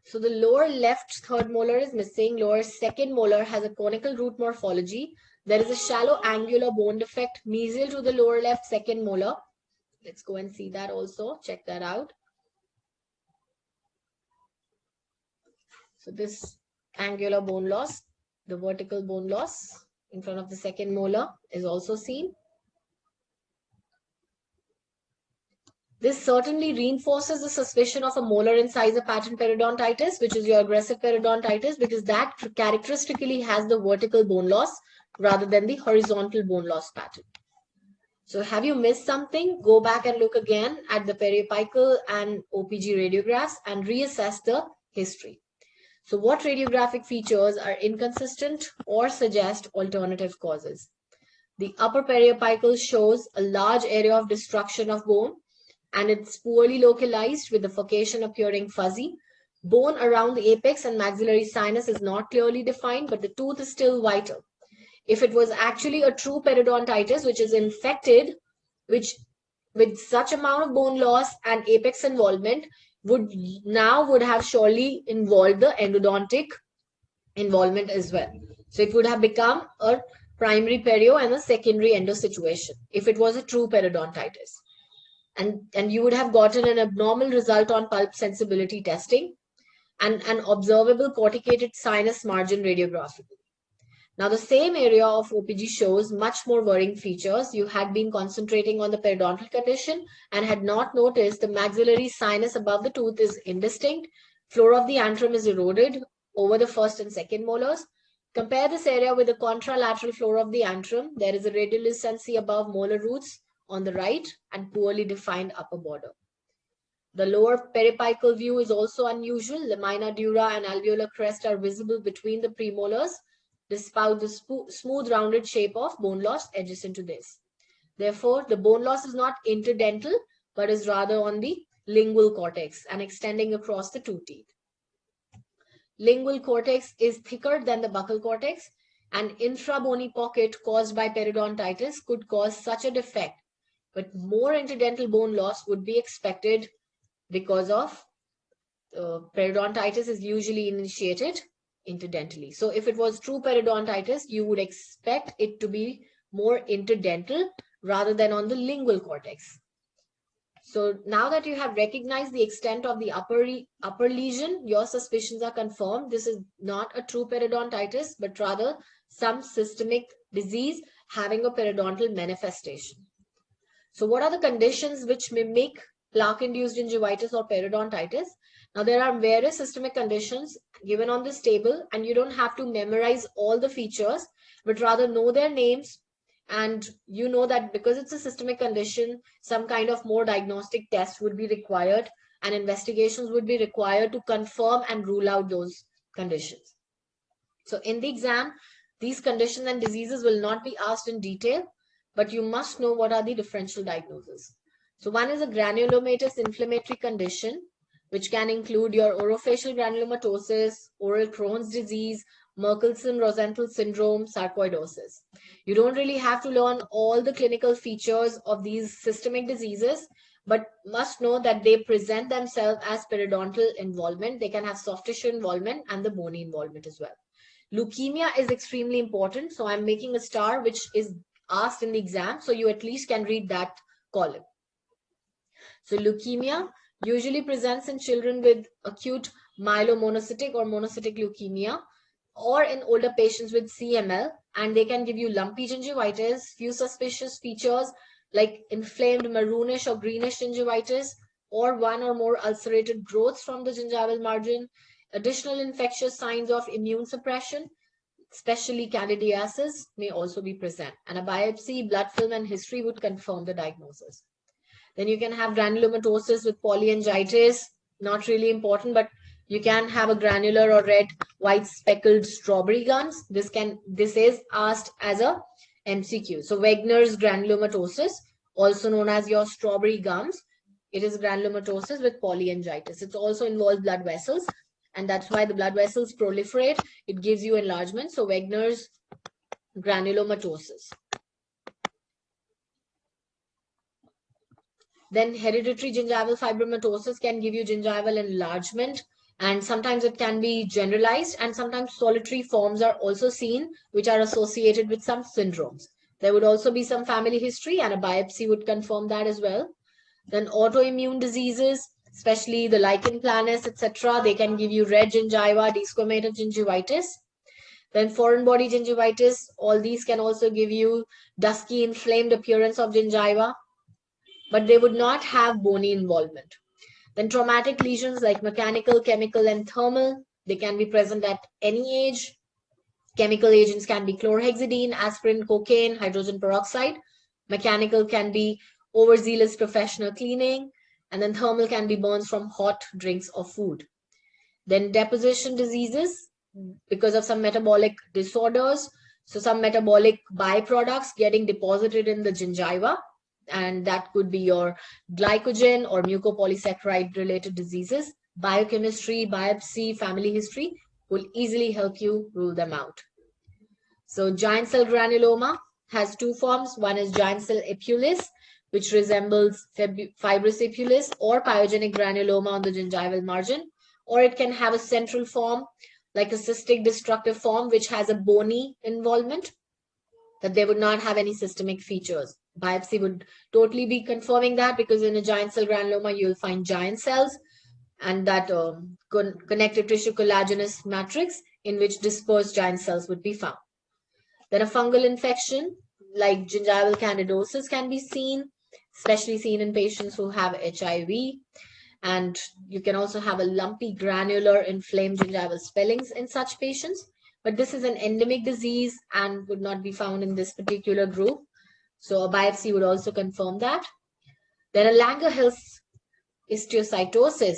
So the lower left third molar is missing. Lower second molar has a conical root morphology. There is a shallow angular bone defect mesial to the lower left second molar. Let's go and see that also. Check that out. So this angular bone loss, the vertical bone loss in front of the second molar is also seen. This certainly reinforces the suspicion of a molar incisor pattern periodontitis, which is your aggressive periodontitis, because that characteristically has the vertical bone loss rather than the horizontal bone loss pattern. So have you missed something? Go back and look again at the periapical and OPG radiographs and reassess the history. So what radiographic features are inconsistent or suggest alternative causes? The upper periapical shows a large area of destruction of bone, and it's poorly localized with the furcation appearing fuzzy. Bone around the apex and maxillary sinus is not clearly defined, but the tooth is still vital. If it was actually a true periodontitis, which is infected, which with such amount of bone loss and apex involvement, would have surely involved the endodontic involvement as well. So it would have become a primary perio and a secondary endo situation if it was a true periodontitis. And you would have gotten an abnormal result on pulp sensibility testing and an observable corticated sinus margin radiography. Now, the same area of OPG shows much more worrying features. You had been concentrating on the periodontal condition and had not noticed the maxillary sinus above the tooth is indistinct. Floor of the antrum is eroded over the first and second molars. Compare this area with the contralateral floor of the antrum. There is a radiolucency above molar roots on the right and poorly defined upper border. The lower periapical view is also unusual. Lamina dura and alveolar crest are visible between the premolars, despite the smooth rounded shape of bone loss adjacent to this. Therefore, the bone loss is not interdental, but is rather on the lingual cortex and extending across the two teeth. Lingual cortex is thicker than the buccal cortex, and infrabony pocket caused by periodontitis could cause such a defect, but more interdental bone loss would be expected because of periodontitis is usually initiated interdentally. So if it was true periodontitis, you would expect it to be more interdental rather than on the lingual cortex. So now that you have recognized the extent of the upper lesion, your suspicions are confirmed. This is not a true periodontitis, but rather some systemic disease having a periodontal manifestation. So what are the conditions which mimic plaque-induced gingivitis or periodontitis? Now, there are various systemic conditions given on this table, and you don't have to memorize all the features, but rather know their names. And you know that because it's a systemic condition, some kind of more diagnostic tests would be required and investigations would be required to confirm and rule out those conditions. So in the exam, these conditions and diseases will not be asked in detail, but you must know what are the differential diagnoses. So one is a granulomatous inflammatory condition, which can include your orofacial granulomatosis, oral Crohn's disease, Merkelson-Rosenthal syndrome, sarcoidosis. You don't really have to learn all the clinical features of these systemic diseases, but must know that they present themselves as periodontal involvement. They can have soft tissue involvement and the bony involvement as well. Leukemia is extremely important. So I'm making a star, which is asked in the exam. So you at least can read that column. So leukemia usually presents in children with acute myelomonocytic or monocytic leukemia, or in older patients with CML, and they can give you lumpy gingivitis, few suspicious features like inflamed maroonish or greenish gingivitis, or one or more ulcerated growths from the gingival margin, additional infectious signs of immune suppression, especially candidiasis, may also be present. And a biopsy, blood film, and history would confirm the diagnosis. Then you can have granulomatosis with polyangiitis, not really important, but you can have a granular or red, white speckled strawberry gums. This is asked as a MCQ. So Wegener's granulomatosis, also known as your strawberry gums, it is granulomatosis with polyangiitis. It also involves blood vessels, and that's why the blood vessels proliferate. It gives you enlargement. So Wegener's granulomatosis. Then hereditary gingival fibromatosis can give you gingival enlargement, and sometimes it can be generalized, and sometimes solitary forms are also seen, which are associated with some syndromes. There would also be some family history, and a biopsy would confirm that as well. Then autoimmune diseases, especially the lichen planus, etc., they can give you red gingiva, desquamated gingivitis. Then foreign body gingivitis, all these can also give you dusky, inflamed appearance of gingiva, but they would not have bony involvement. Then traumatic lesions like mechanical, chemical, and thermal, they can be present at any age. Chemical agents can be chlorhexidine, aspirin, cocaine, hydrogen peroxide. Mechanical can be overzealous professional cleaning. And then thermal can be burns from hot drinks or food. Then deposition diseases, because of some metabolic disorders. So some metabolic byproducts getting deposited in the gingiva, and that could be your glycogen or mucopolysaccharide related diseases. Biochemistry, biopsy, family history will easily help you rule them out. So giant cell granuloma has two forms. One is giant cell epulis, which resembles fibrous epulis or pyogenic granuloma on the gingival margin, or it can have a central form like a cystic destructive form, which has a bony involvement, that they would not have any systemic features. Biopsy would totally be confirming that, because in a giant cell granuloma, you'll find giant cells and that connective tissue collagenous matrix in which dispersed giant cells would be found. Then a fungal infection like gingival candidosis can be seen, especially seen in patients who have HIV. And you can also have a lumpy, granular, inflamed gingival swellings in such patients. But this is an endemic disease and would not be found in this particular group. So a biopsy would also confirm that. Then a Langerhans histiocytosis.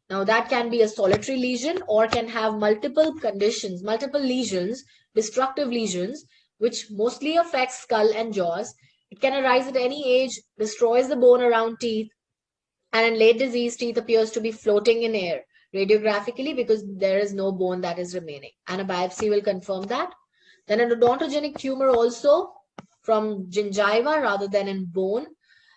Now that can be a solitary lesion or can have multiple conditions, multiple lesions, destructive lesions, which mostly affects skull and jaws. It can arise at any age, destroys the bone around teeth, and in late disease, teeth appears to be floating in air radiographically because there is no bone that is remaining. And a biopsy will confirm that. Then an odontogenic tumor also from gingiva rather than in bone.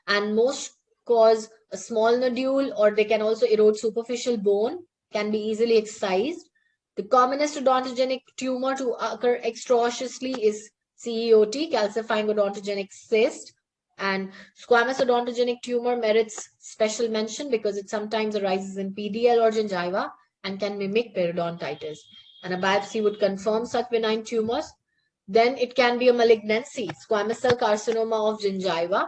And most cause a small nodule, or they can also erode superficial bone, can be easily excised. The commonest odontogenic tumor to occur extraosseously is CEOT, calcifying odontogenic cyst. And squamous odontogenic tumor merits special mention because it sometimes arises in PDL or gingiva and can mimic periodontitis. And a biopsy would confirm such benign tumors. Then it can be a malignancy, squamous cell carcinoma of gingiva.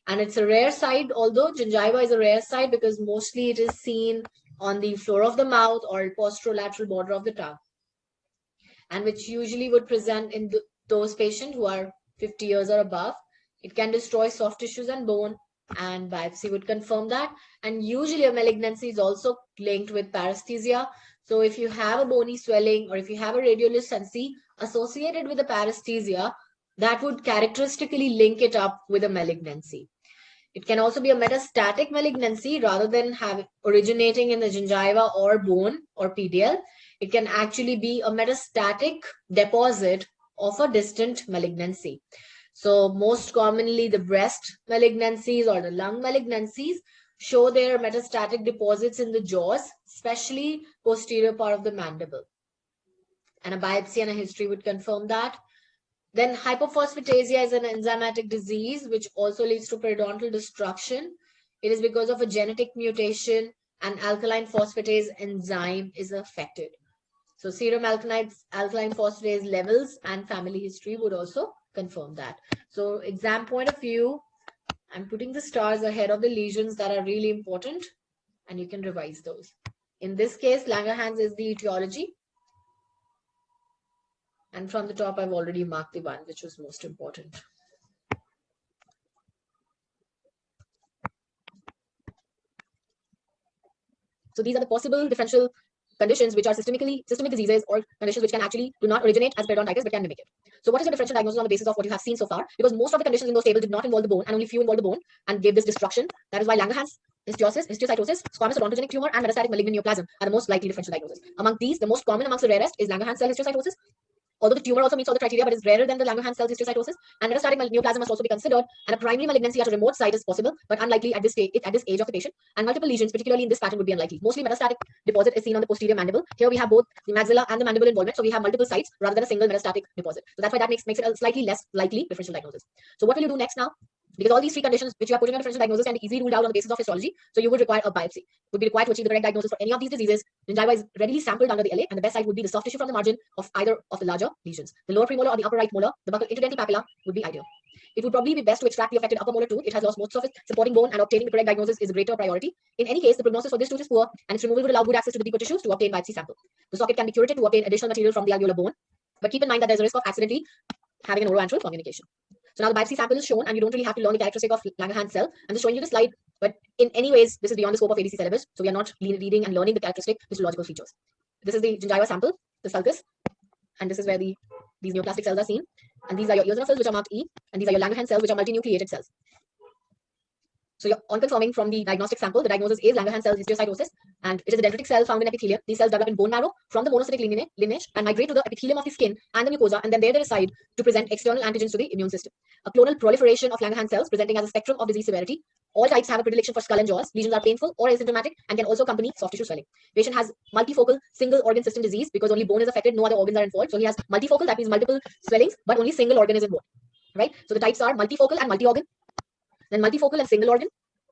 And it's a rare site, although gingiva is a rare site because mostly it is seen on the floor of the mouth or posterolateral border of the tongue, and which usually would present in those patients who are 50 years or above. It can destroy soft tissues and bone, and biopsy would confirm that. And usually a malignancy is also linked with paresthesia. So if you have a bony swelling or if you have a radiolucency associated with the paresthesia, that would characteristically link it up with a malignancy. It can also be a metastatic malignancy rather than originating in the gingiva or bone or PDL. It can actually be a metastatic deposit of a distant malignancy. So most commonly the breast malignancies or the lung malignancies show their metastatic deposits in the jaws, especially posterior part of the mandible. And a biopsy and a history would confirm that. Then hypophosphatasia is an enzymatic disease which also leads to periodontal destruction. It is because of a genetic mutation and alkaline phosphatase enzyme is affected. So serum alkaline phosphatase levels and family history would also confirm that. So exam point of view, I'm putting the stars ahead of the lesions that are really important, and you can revise those. In this case, Langerhans is the etiology. And from the top, I've already marked the one which was most important. So these are the possible differential conditions which are systemic diseases or conditions which can actually do not originate as periodontitis but can mimic it. So what is the differential diagnosis on the basis of what you have seen so far? Because most of the conditions in those tables did not involve the bone and only few involved the bone and gave this destruction. That is why Langerhans, histiocytosis, squamous odontogenic tumor, and metastatic malignant neoplasm are the most likely differential diagnosis. Among these, the most common amongst the rarest is Langerhans cell histiocytosis, although the tumor also meets all the criteria, but is rarer than the Langerhans cell histiocytosis. And metastatic neoplasm must also be considered, and a primary malignancy at a remote site is possible, but unlikely at this age of the patient. And multiple lesions, particularly in this pattern, would be unlikely. Mostly metastatic deposit is seen on the posterior mandible. Here we have both the maxilla and the mandible involvement, so we have multiple sites rather than a single metastatic deposit. So that's why that makes it a slightly less likely differential diagnosis. So what will you do next now? Because all these three conditions which you are putting on differential diagnosis can be easily ruled out on the basis of histology. So you would require a biopsy. Would be required to achieve the correct diagnosis for any of these diseases. Gingiva is readily sampled under the LA, and the best site would be the soft tissue from the margin of either of the larger lesions. The lower premolar or the upper right molar, the buccal interdental papilla would be ideal. It would probably be best to extract the affected upper molar tooth. It has lost most of its supporting bone, and obtaining the correct diagnosis is a greater priority. In any case, the prognosis for this tooth is poor, and its removal would allow good access to the deeper tissues to obtain biopsy sample. The socket can be curated to obtain additional material from the alveolar bone, but keep in mind that there's a risk of accidentally having an oroantral communication. So now the biopsy sample is shown, and you don't really have to learn the characteristic of Langerhans cell. I'm just showing you the slide, but in any ways, this is beyond the scope of ADC syllabus, so we are not reading and learning the characteristic histological features. This is the gingiva sample, the sulcus, and this is where these neoplastic cells are seen. And these are your eosinophils cells, which are marked E, and these are your Langerhans cells, which are multinucleated cells. So on confirming from the diagnostic sample, the diagnosis is Langerhans cell histiocytosis, and it is a dendritic cell found in epithelium. These cells develop in bone marrow from the monocytic lineage and migrate to the epithelium of the skin and the mucosa, and then there they reside to present external antigens to the immune system. A clonal proliferation of Langerhans cells presenting as a spectrum of disease severity. All types have a predilection for skull and jaws. Lesions are painful or asymptomatic and can also accompany soft tissue swelling. Patient has multifocal single organ system disease because only bone is affected, no other organs are involved. So he has multifocal, that means multiple swellings, but only single organ is involved. Right? So the types are multifocal and multi-organ, then multifocal and single organ.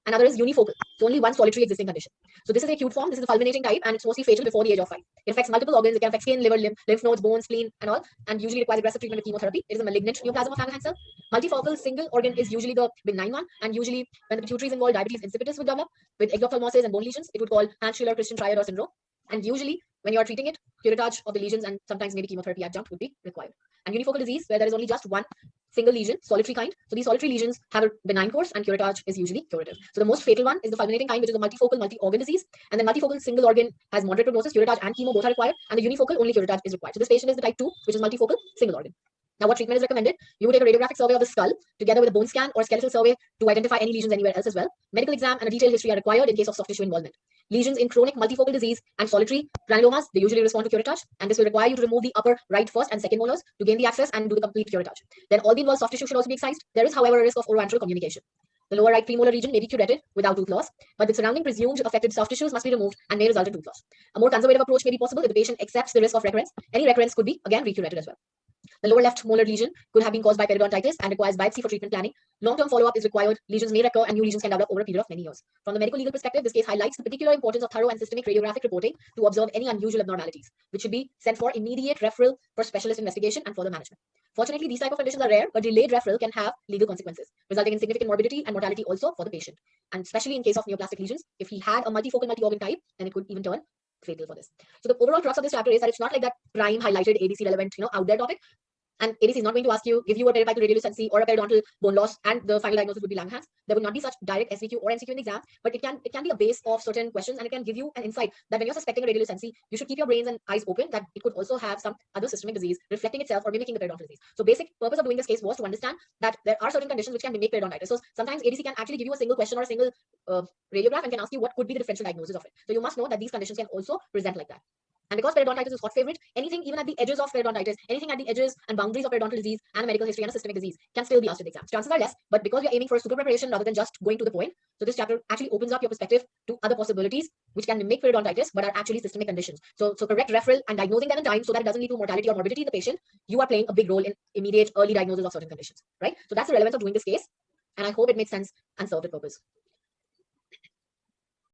Another is unifocal. So only one solitary existing condition. So this is the acute form. This is the fulminating type, and it's mostly fatal before the age of 5. It affects multiple organs. It can affect skin, liver, lymph nodes, bones, spleen, and all, and usually requires aggressive treatment with chemotherapy. It is a malignant neoplasm of Langerhans cell. Multifocal single organ is usually the benign one, and usually when the pituitary is involved, diabetes insipidus would develop with ectophthalmosis and bone lesions. It would call Hans-Schiller-Christian triad or syndrome. And usually, when you are treating it, curettage of the lesions and sometimes maybe chemotherapy adjunct would be required. And unifocal disease, where there is only just one single lesion, solitary kind. So these solitary lesions have a benign course, and curettage is usually curative. So the most fatal one is the fulminating kind, which is a multifocal, multi-organ disease. And then multifocal single organ has moderate prognosis, curettage and chemo both are required, and the unifocal only curettage is required. So this patient is the type 2, which is multifocal single organ. Now, what treatment is recommended? You would take a radiographic survey of the skull together with a bone scan or skeletal survey to identify any lesions anywhere else as well. Medical exam and a detailed history are required in case of soft tissue involvement. Lesions in chronic multifocal disease and solitary granulomas, they usually respond to curettage, and this will require you to remove the upper right first and second molars to gain the access and do the complete curettage. Then all the involved soft tissue should also be excised. There is, however, a risk of oroantral communication. The lower right premolar region may be curated without tooth loss, but the surrounding presumed affected soft tissues must be removed and may result in tooth loss. A more conservative approach may be possible if the patient accepts the risk of recurrence. Any recurrence could be again recurated as well. The lower left molar lesion could have been caused by periodontitis and requires biopsy for treatment planning. Long-term follow-up is required. Lesions may recur and new lesions can develop over a period of many years. From the medical legal perspective, this case highlights the particular importance of thorough and systemic radiographic reporting to observe any unusual abnormalities, which should be sent for immediate referral for specialist investigation and further management. Fortunately, these type of conditions are rare, but delayed referral can have legal consequences, resulting in significant morbidity and mortality also for the patient. And especially in case of neoplastic lesions, if he had a multifocal, multi-organ type, then it could even turn fatal for this. So the overall crux of this chapter is that it's not like that prime highlighted ABC relevant, out there topic. And ABC is not going to give you a periapical radiolucency or a periodontal bone loss, and the final diagnosis would be Langhans. There would not be such direct SVQ or MCQ in the exam, but it can be a base of certain questions, and it can give you an insight that when you're suspecting a radiolucency, you should keep your brains and eyes open that it could also have some other systemic disease reflecting itself or mimicking the periodontal disease. So basic purpose of doing this case was to understand that there are certain conditions which can mimic periodontitis. So sometimes ABC can actually give you a single question or a single radiograph and can ask you what could be the differential diagnosis of it. So you must know that these conditions can also present like that. And because periodontitis is hot favorite, anything even at the edges of periodontitis, anything at the edges and boundaries of periodontal disease and a medical history and a systemic disease can still be asked in the exams. Chances are less, but because we are aiming for super preparation rather than just going to the point, so this chapter actually opens up your perspective to other possibilities which can mimic periodontitis but are actually systemic conditions. So correct referral and diagnosing them in time so that it doesn't lead to mortality or morbidity in the patient, you are playing a big role in immediate early diagnosis of certain conditions, right? So that's the relevance of doing this case, and I hope it makes sense and served its purpose.